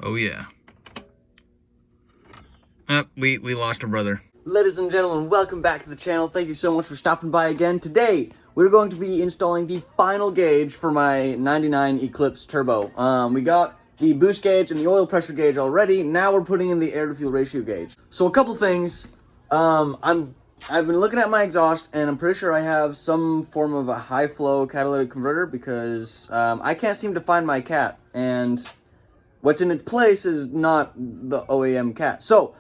Oh yeah. We lost a brother. Ladies and gentlemen, welcome back to the channel. Thank you so much for stopping by again. Today, we're going to be installing the final gauge for my 99 Eclipse Turbo. We got the boost gauge and the oil pressure gauge already. Now we're putting in the air to fuel ratio gauge. So a couple things. I've been looking at my exhaust and I'm pretty sure I have some form of a high flow catalytic converter because I can't seem to find my cat, and what's in its place is not the OEM cat. So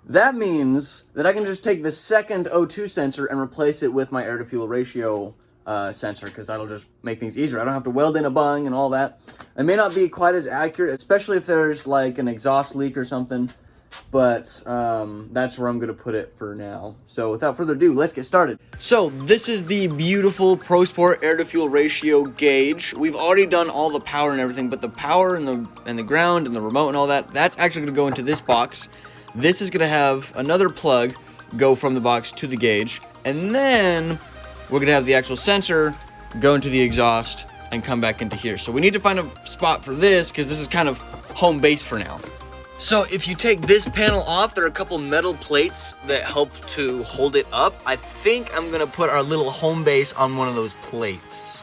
that means that I can just take the second O2 sensor and replace it with my air to fuel ratio sensor, because that'll just make things easier. I don't have to weld in a bung and all that. It may not be quite as accurate, especially if there's like an exhaust leak or something, but that's where I'm going to put it for now. So without further ado, let's get started. So this is the beautiful Prosport air to fuel ratio gauge. We've already done all the power and everything, but the power and the ground and the remote and all that, that's actually going to go into this box. This is going to have another plug go from the box to the gauge, and then we're going to have the actual sensor go into the exhaust and come back into here. So we need to find a spot for this because this is kind of home base for now. So if you take this panel off, there are a couple metal plates that help to hold it up. I think I'm going to put our little home base on one of those plates.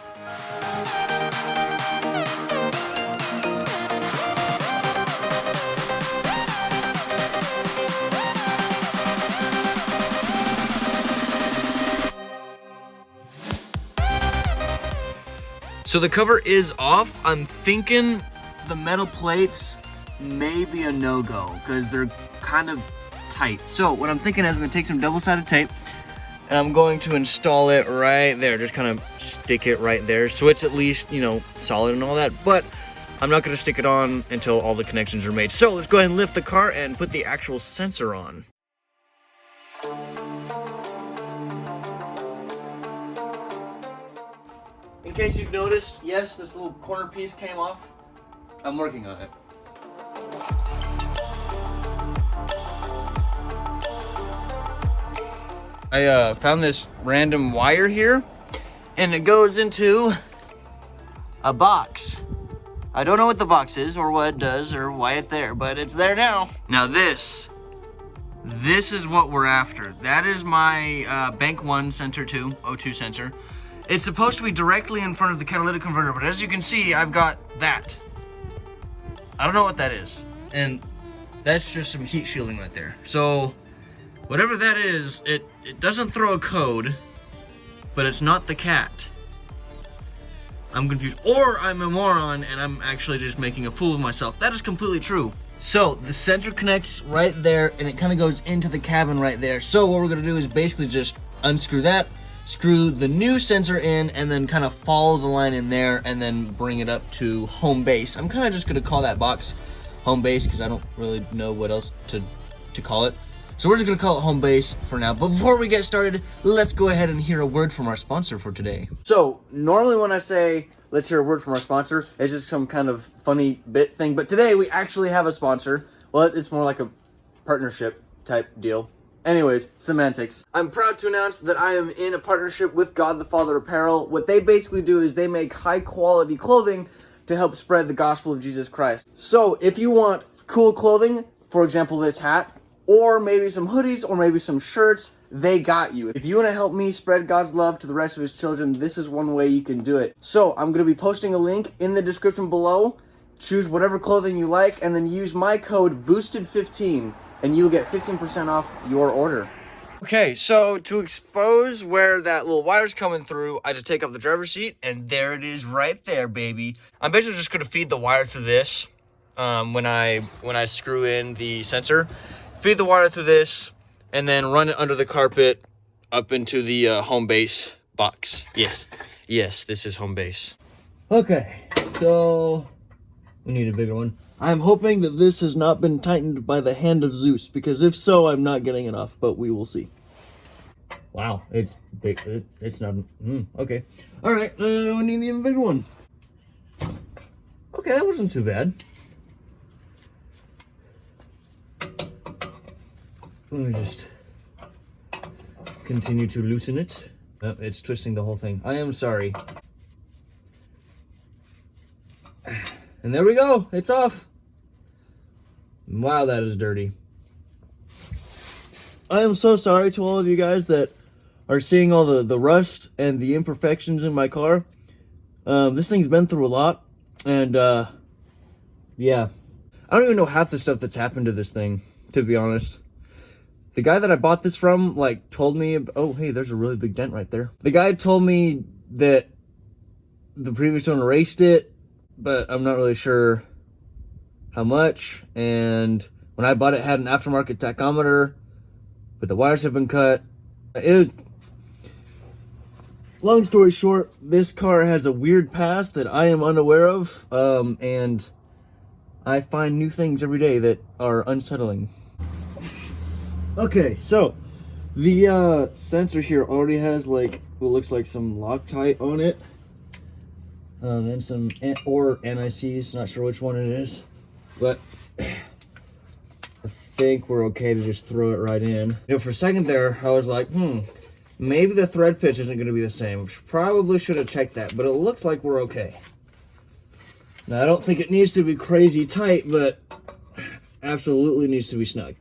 So the cover is off. I'm thinking the metal plates may be a no-go because they're kind of tight. So what I'm thinking is I'm going to take some double-sided tape and I'm going to install it right there. Just kind of stick it right there so it's at least, you know, solid and all that. But I'm not going to stick it on until all the connections are made. So let's go ahead and lift the car and put the actual sensor on. In case you've noticed, yes, this little corner piece came off. I'm working on it. I found this random wire here, and it goes into a box. I don't know what the box is, or what it does, or why it's there, but it's there now. Now this is what we're after. That is my Bank 1 Sensor 2, O2 sensor. It's supposed to be directly in front of the catalytic converter, but as you can see, I've got that. I don't know what that is. And that's just some heat shielding right there. So whatever that is, it doesn't throw a code, but it's not the cat. I'm confused. Or I'm a moron and I'm actually just making a fool of myself. That is completely true. So the sensor connects right there and it kind of goes into the cabin right there. So what we're gonna do is basically just unscrew that, screw the new sensor in, and then kind of follow the line in there and then bring it up to home base. I'm kind of just going to call that box home base because I don't really know what else to call it. So we're just going to call it home base for now. But before we get started, let's go ahead and hear a word from our sponsor for today. So normally when I say let's hear a word from our sponsor, it's just some kind of funny bit thing. But today we actually have a sponsor. Well, it's more like a partnership type deal. Anyways, semantics. I'm proud to announce that I am in a partnership with God the Father Apparel. What they basically do is they make high quality clothing to help spread the gospel of Jesus Christ. So if you want cool clothing, for example this hat, or maybe some hoodies, or maybe some shirts, they got you. If you want to help me spread God's love to the rest of his children, this is one way you can do it. So I'm going to be posting a link in the description below. Choose whatever clothing you like and then use my code BOOSTED15 and you'll get 15% off your order. Okay, so to expose where that little wire's coming through, I just take off the driver's seat, and there it is right there, baby. I'm basically just gonna feed the wire through this when I screw in the sensor. Feed the wire through this, and then run it under the carpet up into the home base box. Yes, this is home base. Okay, so we need a bigger one. I'm hoping that this has not been tightened by the hand of Zeus, because if so, I'm not getting it off, but we will see. Wow, it's big. It's not. Okay. All right, we need an even bigger one. Okay, that wasn't too bad. Let me just continue to loosen it. Oh, it's twisting the whole thing. I am sorry. And there we go. It's off. Wow, that is dirty. I am so sorry to all of you guys that are seeing all the rust and the imperfections in my car. This thing's been through a lot, and yeah. I don't even know half the stuff that's happened to this thing, to be honest. The guy that I bought this from, like, told me, oh, hey, there's a really big dent right there. The guy told me that the previous owner raced it, but I'm not really sure how much. And when I bought it, it had an aftermarket tachometer, but the wires have been cut. It was, long story short, this car has a weird past that I am unaware of, and I find new things every day that are unsettling. Okay, so the sensor here already has like what looks like some Loctite on it, and some or NICs. Not sure which one it is, but I think we're okay to just throw it right in. You know, for a second there, I was like, maybe the thread pitch isn't going to be the same. Probably should have checked that, but it looks like we're okay. Now, I don't think it needs to be crazy tight, but absolutely needs to be snug.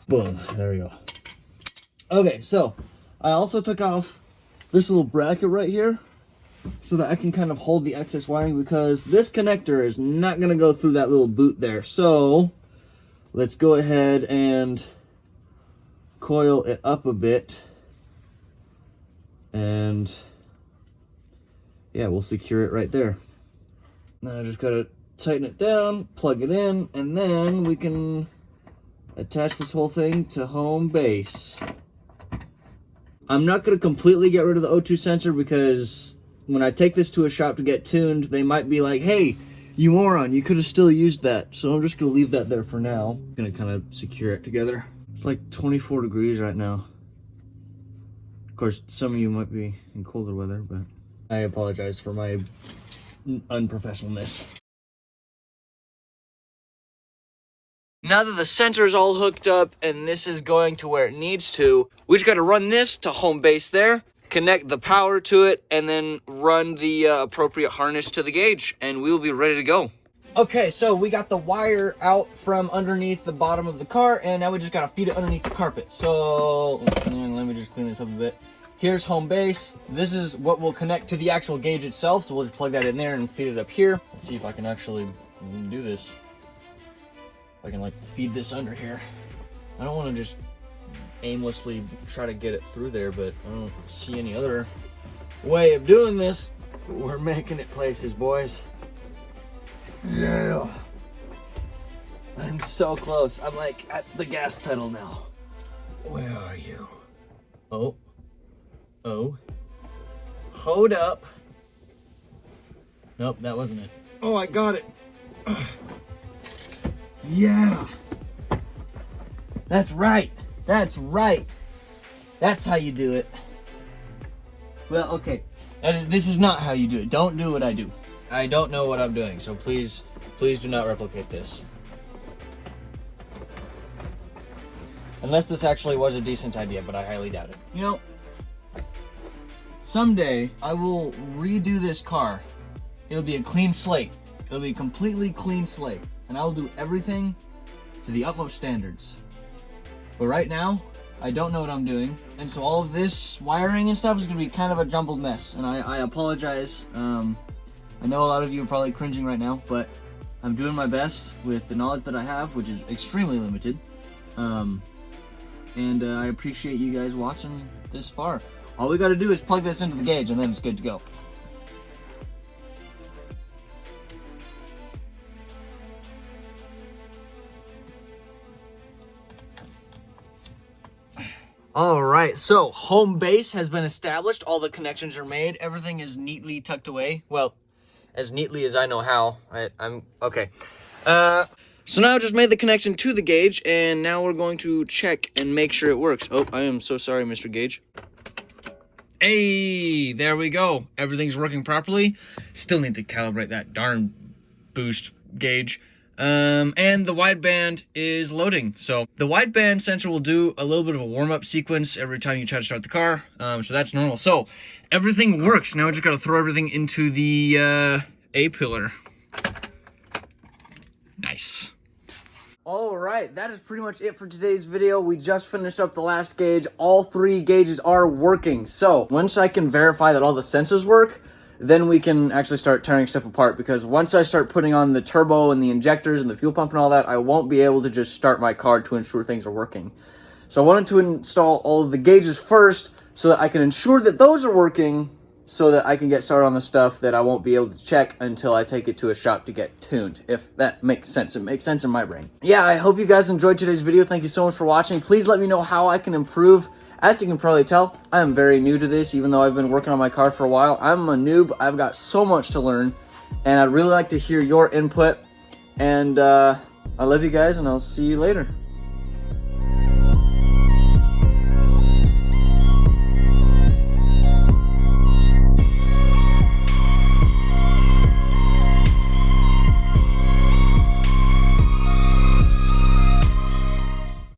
Boom, there we go. Okay, so I also took off this little bracket right here so that I can kind of hold the excess wiring, because this connector is not going to go through that little boot there. So let's go ahead and coil it up a bit, and yeah, we'll secure it right there. Now I just gotta tighten it down, plug it in, and then we can attach this whole thing to home base. I'm not going to completely get rid of the O2 sensor, because when I take this to a shop to get tuned, they might be like, hey, you moron, you could have still used that. So I'm just going to leave that there for now. I'm going to kind of secure it together. It's like 24 degrees right now. Of course, some of you might be in colder weather, but I apologize for my unprofessionalness. Now that the sensor's all hooked up and this is going to where it needs to, we just got to run this to home base there, connect the power to it, and then run the appropriate harness to the gauge, and we'll be ready to go. Okay, so we got the wire out from underneath the bottom of the car, and now we just got to feed it underneath the carpet. So let me just clean this up a bit. Here's home base. This is what will connect to the actual gauge itself, so we'll just plug that in there and feed it up here. Let's see if I can actually do this. I can like feed this under here. I don't want to just aimlessly try to get it through there, but I don't see any other way of doing this. We're making it places, boys. Yeah. I'm so close. I'm like at the gas pedal now. Where are you? Oh. Hold up. Nope, that wasn't it. Oh, I got it. Yeah. That's right. That's right. That's how you do it. Well, okay. This is not how you do it. Don't do what I do. I don't know what I'm doing, so please do not replicate this. Unless this actually was a decent idea, but I highly doubt it. You know, someday I will redo this car. It'll be a clean slate. It'll be a completely clean slate. And I'll do everything to the utmost standards. But right now, I don't know what I'm doing. And so all of this wiring and stuff is going to be kind of a jumbled mess. And I apologize. I know a lot of you are probably cringing right now, but I'm doing my best with the knowledge that I have, which is extremely limited. And I appreciate you guys watching this far. All we got to do is plug this into the gauge, and then it's good to go. All right, so home base has been established. All the connections are made. Everything is neatly tucked away. Well, as neatly as I know how. I'm okay. So now I just made the connection to the gauge, and now we're going to check and make sure it works. Oh, I am so sorry, Mr. Gauge. Hey, there we go. Everything's working properly. Still need to calibrate that darn boost gauge. And the wideband is loading. So the wideband sensor will do a little bit of a warm-up sequence every time you try to start the car. So that's normal. So everything works. Now I just got to throw everything into the A pillar. Nice. All right, that is pretty much it for today's video. We just finished up the last gauge. All 3 gauges are working. So once I can verify that all the sensors work, then we can actually start tearing stuff apart, because once I start putting on the turbo and the injectors and the fuel pump and all that, I won't be able to just start my car to ensure things are working. So I wanted to install all of the gauges first so that I can ensure that those are working, so that I can get started on the stuff that I won't be able to check until I take it to a shop to get tuned, if that makes sense. It makes sense in my brain. Yeah, I hope you guys enjoyed today's video. Thank you so much for watching. Please let me know how I can improve. As you can probably tell, I am very new to this, even though I've been working on my car for a while. I'm a noob. I've got so much to learn, and I'd really like to hear your input. And I love you guys, and I'll see you later.